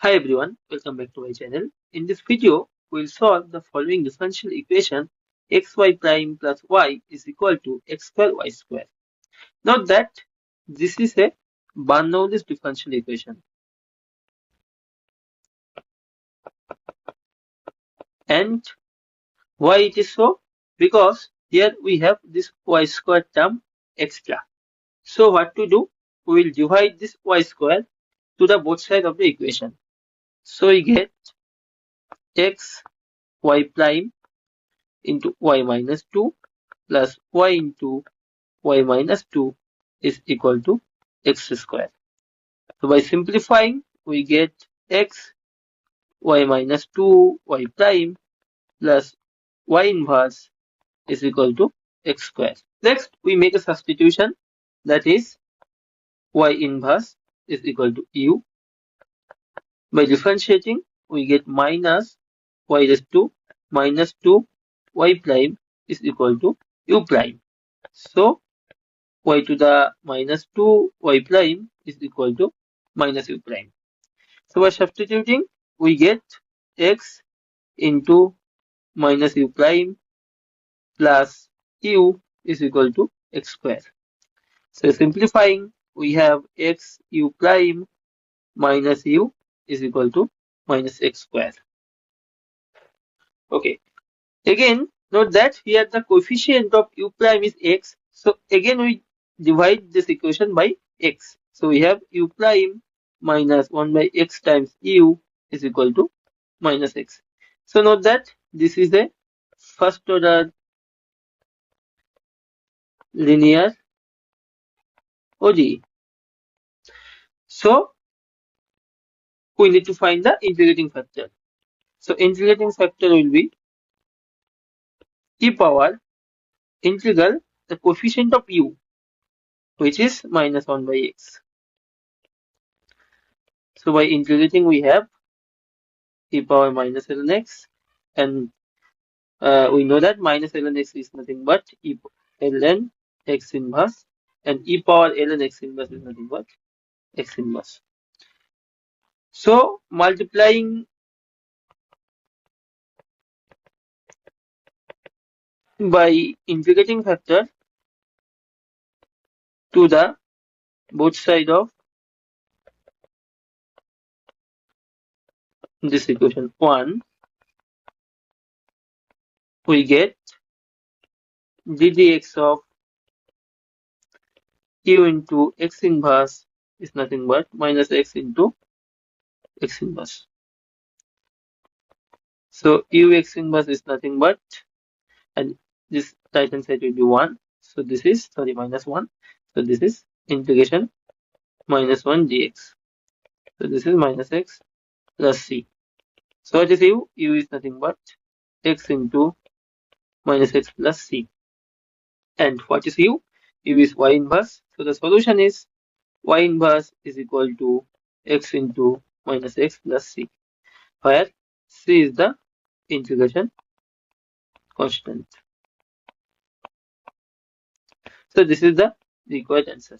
Hi everyone, welcome back to my channel. In this video, we will solve the following differential equation xy prime plus y is equal to x square y square. Note that this is a Bernoullis differential equation. And why it is so? Because here we have this y square term extra. So what to do? We will divide this y square to the both sides of the equation. So we get x y prime into y minus 2 plus y into y minus 2 is equal to x square. So by simplifying, we get x y minus 2 y prime plus y inverse is equal to x square. Next, we make a substitution, that is y inverse is equal to u. By differentiating, we get minus y raised to minus 2 y prime is equal to u prime. So y to the minus 2 y prime is equal to minus u prime. So by substituting, we get x into minus u prime plus u is equal to x square. So simplifying, we have x u prime minus u is equal to minus x square. Okay. Again, note that here the coefficient of u prime is x. So again we divide this equation by x. So we have u prime minus 1 by x times u is equal to minus x. So note that this is a first order linear ODE. So we need to find the integrating factor. So integrating factor will be e power integral the coefficient of u, which is minus 1 by x. So by integrating, we have e power minus ln x, and we know that minus ln x is nothing but ln x inverse, and e power ln x inverse is nothing but x inverse. So multiplying by integrating factor to the both side of this equation 1, we get ddx of q into x inverse is nothing but minus x into x inverse. So ux inverse is nothing but, and this right hand side will be 1. So this is, sorry, minus 1. So this is integration minus 1 dx. So this is minus x plus c. So what is u? U is nothing but x into minus x plus c. And what is u? U is y inverse. So the solution is y inverse is equal to x into minus x plus c, where c is the integration constant. So this is the required answer.